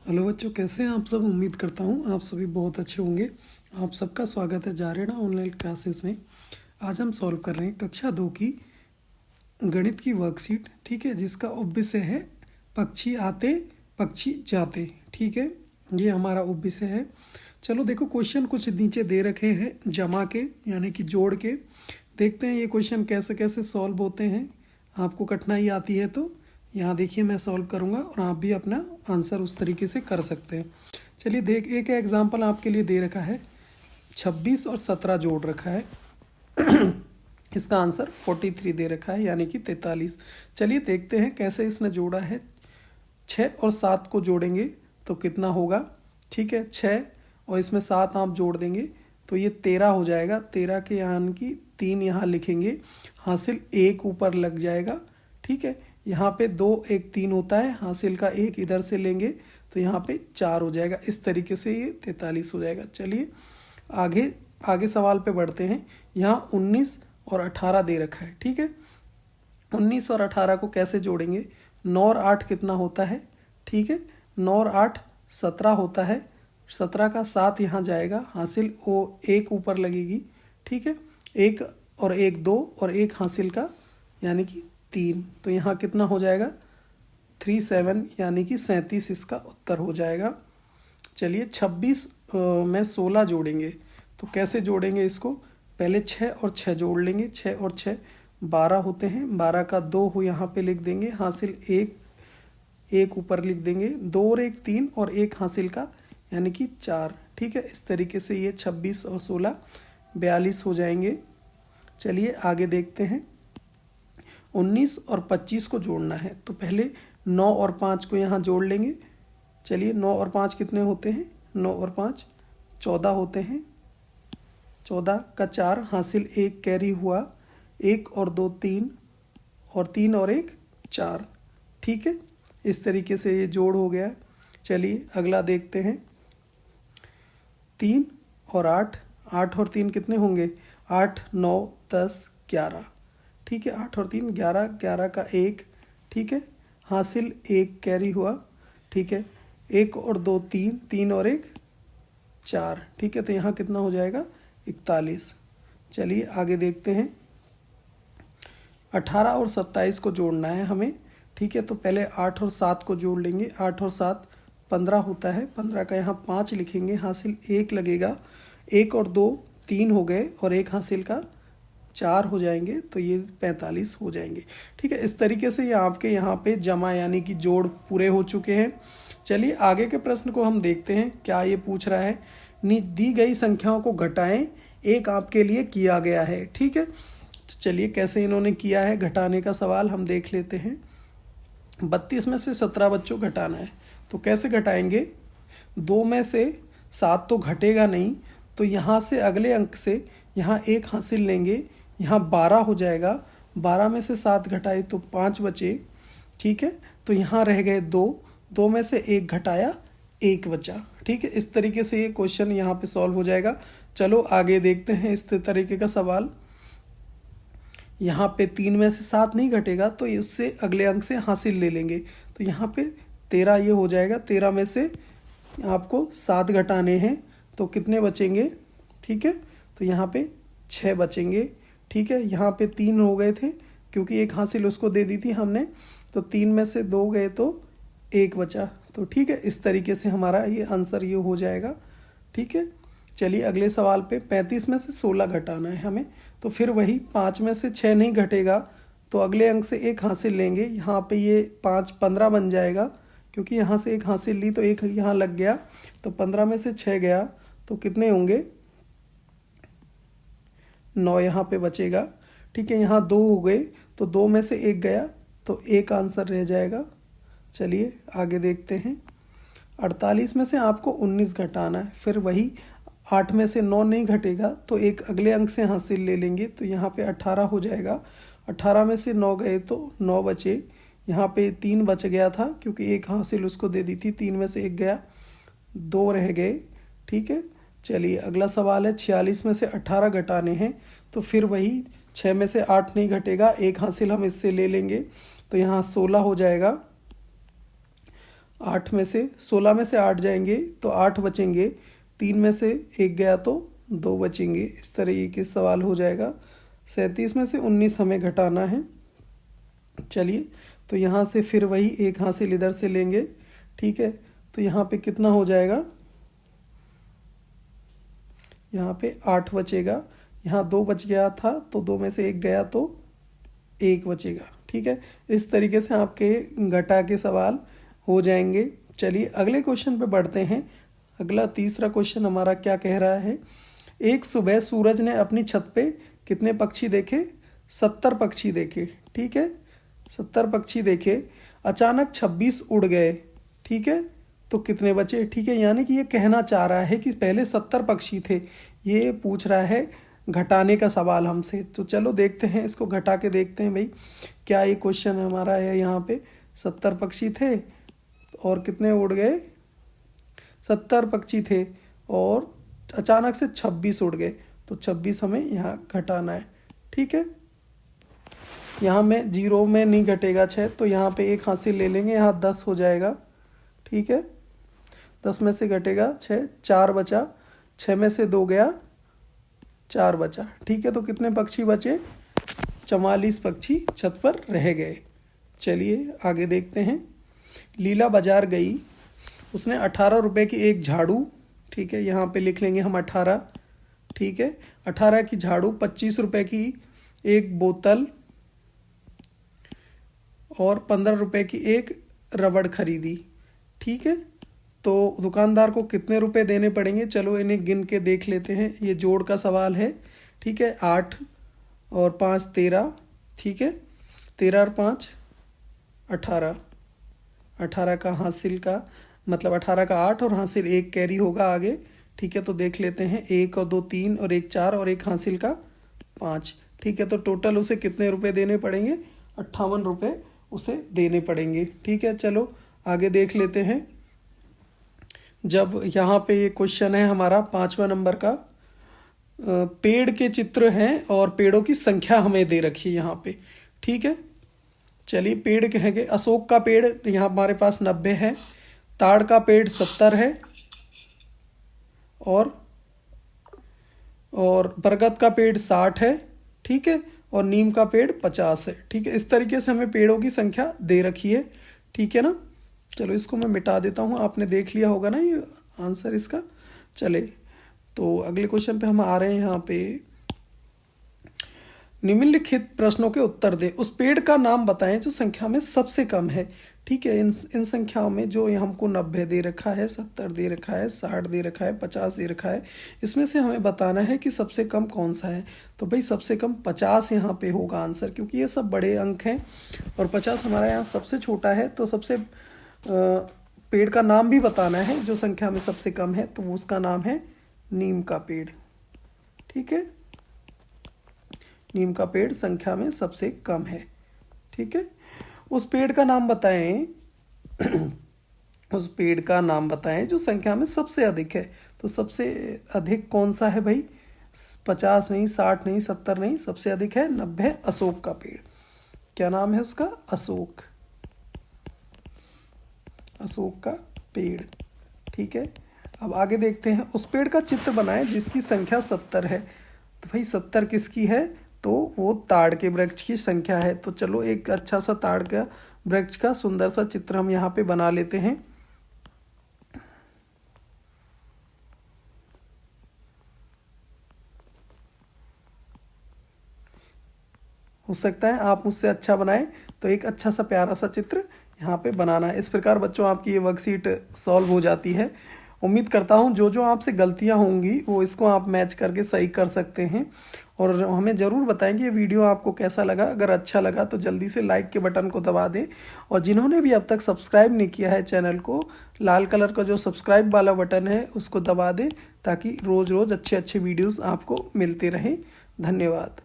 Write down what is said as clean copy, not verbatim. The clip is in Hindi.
हेलो बच्चों, कैसे हैं आप सब। उम्मीद करता हूँ आप सभी बहुत अच्छे होंगे। आप सबका स्वागत है जारेडा ऑनलाइन क्लासेस में। आज हम सॉल्व कर रहे हैं कक्षा 2 की गणित की वर्कशीट, ठीक है, जिसका उपविषय है पक्षी आते पक्षी जाते। ठीक है, ये हमारा उपविषय है। चलो देखो, क्वेश्चन कुछ नीचे दे रखे हैं जमा के, यानी कि जोड़ के। देखते हैं ये क्वेश्चन कैसे कैसे सॉल्व होते हैं। आपको कठिनाई आती है तो यहाँ देखिए मैं सॉल्व करूँगा और आप भी अपना आंसर उस तरीके से कर सकते हैं। चलिए देख, एक एग्जाम्पल आपके लिए दे रखा है। 26 और 17 जोड़ रखा है। इसका आंसर 43 दे रखा है, यानी कि 43। चलिए देखते हैं कैसे इसने जोड़ा है। 6 और 7 को जोड़ेंगे तो कितना होगा। ठीक है, 6 और इसमें 7 आप जोड़ देंगे तो ये 13 हो जाएगा। 13 के यानी कि 3 यहाँ लिखेंगे, हासिल 1 ऊपर लग जाएगा। ठीक है, यहाँ पे 2 1 3 होता है, हासिल का 1 इधर से लेंगे तो यहाँ पे 4 हो जाएगा। इस तरीके से ये 43 हो जाएगा। चलिए आगे आगे सवाल पे बढ़ते हैं। यहाँ 19 और 18 दे रखा है। ठीक है, 19 और 18 को कैसे जोड़ेंगे। 9 और 8 कितना होता है। ठीक है, 9 और 8 17 होता है। 17 का 7 यहाँ जाएगा, हासिल वो 1 ऊपर लगेगी। ठीक है, 1 और 1 2 और 1 हासिल का यानी कि 3, तो यहाँ कितना हो जाएगा 37, यानी कि 37 इसका उत्तर हो जाएगा। चलिए 26 में 16 जोड़ेंगे तो कैसे जोड़ेंगे इसको। पहले 6 और 6 जोड़ लेंगे। 6 और 6 12 होते हैं। 12 का 2 हो यहाँ पे लिख देंगे, हासिल 1 ऊपर लिख देंगे। 2 और 1 3 और 1 हासिल का यानी कि 4। ठीक है, इस तरीके से ये 26 और 16 42 हो जाएंगे। चलिए आगे देखते हैं। 19 और 25 को जोड़ना है तो पहले 9 और 5 को यहाँ जोड़ लेंगे। चलिए 9 और 5 कितने होते हैं। 9 और 5 14 होते हैं। 14 का 4 हासिल 1 कैरी हुआ। 1 और 2 3 और 3 और 1 4। ठीक है, इस तरीके से ये जोड़ हो गया। चलिए अगला देखते हैं। 3 और 8, 8 और 3 कितने होंगे। 8 9 10 11। ठीक है, 8 और 3 11, 11 का 1। ठीक है, हासिल 1 कैरी हुआ। ठीक है, 1 और 2 3, 3 और 1 4। ठीक है, तो यहाँ कितना हो जाएगा 41। चलिए आगे देखते हैं। 18 और 27 को जोड़ना है हमें। ठीक है, तो पहले 8 और 7 को जोड़ लेंगे। 8 और 7 15 होता है। 15 का यहाँ 5 लिखेंगे, हासिल 1 लगेगा। 1 और 2 3 हो गए और 1 हासिल का 4 हो जाएंगे, तो ये 45 हो जाएंगे। ठीक है, इस तरीके से ये आपके यहाँ पे जमा यानी कि जोड़ पूरे हो चुके हैं। चलिए आगे के प्रश्न को हम देखते हैं क्या ये पूछ रहा है। दी गई संख्याओं को घटाएं, एक आपके लिए किया गया है। ठीक है, तो चलिए कैसे इन्होंने किया है घटाने का सवाल हम देख लेते हैं। 32 में से 17 बच्चों घटाना है तो कैसे घटाएंगे। 2 में से 7 तो घटेगा नहीं, तो यहाँ से अगले अंक से यहाँ 1 हासिल लेंगे, यहाँ 12 हो जाएगा। 12 में से 7 घटाए तो 5 बचे। ठीक है, तो यहाँ रह गए 2, 2 में से 1 घटाया 1 बचा। ठीक है, इस तरीके से ये क्वेश्चन यहाँ पे सॉल्व हो जाएगा। चलो आगे देखते हैं इस तरीके का सवाल। यहाँ पे 3 में से 7 नहीं घटेगा तो इससे अगले अंक से हासिल ले लेंगे, तो यहाँ पे 13 ये हो जाएगा। 13 में से आपको 7 घटाने हैं तो कितने बचेंगे। ठीक है, तो यहाँ पे 6 बचेंगे। ठीक है, यहाँ पे 3 हो गए थे क्योंकि 1 हासिल उसको दे दी थी हमने, तो 3 में से 2 गए तो 1 बचा। तो ठीक है, इस तरीके से हमारा ये आंसर ये हो जाएगा। ठीक है, चलिए अगले सवाल पे। 35 में से 16 घटाना है हमें, तो फिर वही 5 में से 6 नहीं घटेगा तो अगले अंक से 1 हासिल लेंगे। यहाँ पे ये 5 15 बन जाएगा क्योंकि यहाँ से 1 हासिल ली तो 1 यहाँ लग गया, तो 15 में से 6 गया तो कितने होंगे 9 यहाँ पे बचेगा। ठीक है, यहाँ 2 हो गए तो 2 में से 1 गया तो 1 आंसर रह जाएगा। चलिए आगे देखते हैं। 48 में से आपको 19 घटाना है, फिर वही 8 में से 9 नहीं घटेगा तो एक अगले अंक से हासिल ले लेंगे, तो यहाँ पे 18 हो जाएगा। 18 में से 9 गए तो 9 बचे। यहाँ पे 3 बच गया था क्योंकि 1 हासिल उसको दे दी थी। 3 में से 1 गया, 2 रह गए। ठीक है, चलिए अगला सवाल है। 46 में से 18 घटाने हैं तो फिर वही 6 में से 8 नहीं घटेगा, 1 हासिल हम इससे ले लेंगे, तो यहाँ 16 हो जाएगा। 8 में से 16 में से 8 जाएंगे तो 8 बचेंगे, 3 में से 1 गया तो 2 बचेंगे। इस तरीके के सवाल हो जाएगा। 37 में से 19 हमें घटाना है। चलिए, तो यहाँ से फिर वही एक हासिल इधर से लेंगे, ठीक है। तो यहाँ पे कितना हो जाएगा, यहाँ पे 8 बचेगा, यहाँ 2 बच गया था तो 2 में से 1 गया तो 1 बचेगा, ठीक है। इस तरीके से आपके घटा के सवाल हो जाएंगे। चलिए अगले क्वेश्चन पे बढ़ते हैं। अगला तीसरा क्वेश्चन हमारा क्या कह रहा है। एक सुबह सूरज ने अपनी छत पे कितने पक्षी देखे? 70 पक्षी देखे, ठीक है। 70 पक्षी देखे, अचानक 26 उड़ गए, ठीक है। तो कितने बचे? ठीक है, यानी कि ये कहना चाह रहा है कि पहले 70 पक्षी थे। ये पूछ रहा है घटाने का सवाल हमसे। तो चलो देखते हैं, इसको घटा के देखते हैं भाई क्या ये क्वेश्चन हमारा है। यहाँ पे 70 पक्षी थे और कितने उड़ गए? 70 पक्षी थे और अचानक से 26 उड़ गए, तो 26 हमें यहाँ घटाना है, ठीक है। यहाँ में 0 में नहीं घटेगा 6, तो यहाँ पे एक हासिल ले लेंगे, यहाँ 10 हो जाएगा, ठीक है। 10 में से घटेगा 6, 4 बचा, 6 में से 2 गया, 4 बचा, ठीक है। तो कितने पक्षी बचे? 44 पक्षी छत पर रह गए। चलिए आगे देखते हैं। लीला बाजार गई, उसने 18 रुपए की एक झाड़ू, ठीक है, यहाँ पे लिख लेंगे हम 18, ठीक है। 18 की झाड़ू, 25 रुपए की एक बोतल और 15 रुपए की एक रबड़ खरीदी, ठीक है। तो दुकानदार को कितने रुपए देने पड़ेंगे? चलो इन्हें गिन के देख लेते हैं। ये जोड़ का सवाल है, ठीक है। 8 और 5 13, ठीक है। 13 और 5 18, 18 का हासिल का मतलब 18 का 8 और हासिल 1 कैरी होगा आगे, ठीक है। तो देख लेते हैं, 1 और 2 3 और 1 4 और एक हासिल का 5, ठीक है। तो टोटल उसे कितने रुपए देने पड़ेंगे? 58 रुपये उसे देने पड़ेंगे, ठीक है। चलो आगे देख लेते हैं। जब यहाँ पे ये क्वेश्चन है हमारा 5वां नंबर का, पेड़ के चित्र हैं और पेड़ों की संख्या हमें दे रखी है यहाँ पे, ठीक है। चलिए पेड़ कहेंगे, अशोक का पेड़ यहाँ हमारे पास 90 है, ताड़ का पेड़ 70 है और बरगद का पेड़ 60 है, ठीक है। और नीम का पेड़ 50 है, ठीक है। इस तरीके से हमें पेड़ों की संख्या दे रखी है, ठीक है ना। चलो इसको मैं मिटा देता हूँ, आपने देख लिया होगा ना ये आंसर इसका। चले तो अगले क्वेश्चन पे हम आ रहे हैं। यहाँ पे निम्नलिखित प्रश्नों के उत्तर दें। उस पेड़ का नाम बताएं जो संख्या में सबसे कम है, ठीक है। इन संख्याओं में जो हमको 90 दे रखा है, 70 दे रखा है, 60 दे रखा है, 50 दे रखा है, इसमें से हमें बताना है कि सबसे कम कौन सा है। तो भाई सबसे कम 50 यहाँ पे होगा आंसर, क्योंकि ये सब बड़े अंक हैं और 50 हमारा यहाँ सबसे छोटा है। तो सबसे पेड़ का नाम भी बताना है जो संख्या में सबसे कम है, तो उसका नाम है नीम का पेड़, ठीक है। नीम का पेड़ संख्या में सबसे कम है, ठीक है। उस पेड़ का नाम बताएं उस पेड़ का नाम बताएं जो संख्या में सबसे अधिक है। तो सबसे अधिक कौन सा है भाई? 50 नहीं, 60 नहीं, 70 नहीं, सबसे अधिक है 90, अशोक का पेड़। क्या नाम है उसका? अशोक, अशोक का पेड़, ठीक है। अब आगे देखते हैं। उस पेड़ का चित्र बनाएं जिसकी संख्या 70 है। तो भाई 70 किसकी है? तो वो ताड़ के वृक्ष की संख्या है। तो चलो एक अच्छा सा ताड़ का वृक्ष का सुंदर सा चित्र हम यहाँ पे बना लेते हैं। हो सकता है आप मुझसे अच्छा बनाएं, तो एक अच्छा सा प्यारा सा चित्र यहाँ पे बनाना है। इस प्रकार बच्चों आपकी ये वर्कशीट सॉल्व हो जाती है। उम्मीद करता हूँ जो जो आपसे गलतियाँ होंगी वो इसको आप मैच करके सही कर सकते हैं। और हमें ज़रूर बताएं कि ये वीडियो आपको कैसा लगा। अगर अच्छा लगा तो जल्दी से लाइक के बटन को दबा दें, और जिन्होंने भी अब तक सब्सक्राइब नहीं किया है चैनल को, लाल कलर का जो सब्सक्राइब वाला बटन है उसको दबा दें, ताकि रोज़ रोज़ अच्छे अच्छे वीडियोज़ आपको मिलते रहें। धन्यवाद।